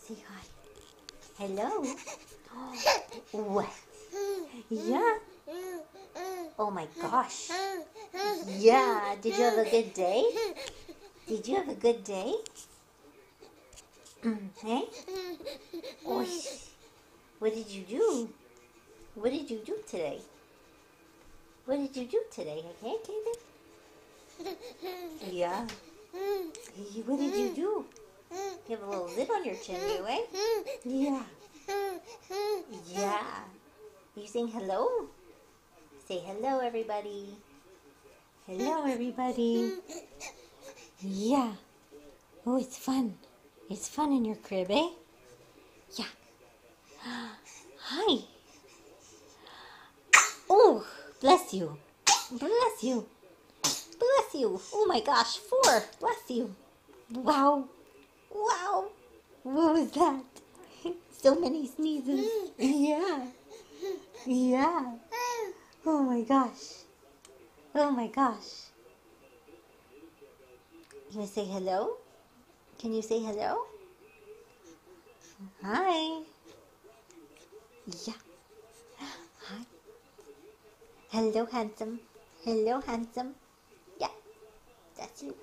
Say hi. Hello. What? Yeah. Oh my gosh. Yeah. Did you have a good day? Did you have a good day? Hey? Oish. What did you do? What did you do today? What did you do today? Okay, David? Yeah. What did you do? You have a little lid on your chin, do eh? Yeah. Yeah. You saying hello? Say hello, everybody. Hello, everybody. Yeah. Oh, it's fun. It's fun in your crib, eh? Yeah. Hi. Oh, bless you. Bless you. Bless you. Oh my gosh, 4. Bless you. Wow. Wow. What was that? So many sneezes. Yeah. Yeah. Oh my gosh. Oh my gosh. You want to say hello? Can you say hello? Hi. Yeah. Hi. Hello, handsome. Hello, handsome. Yeah. That's you.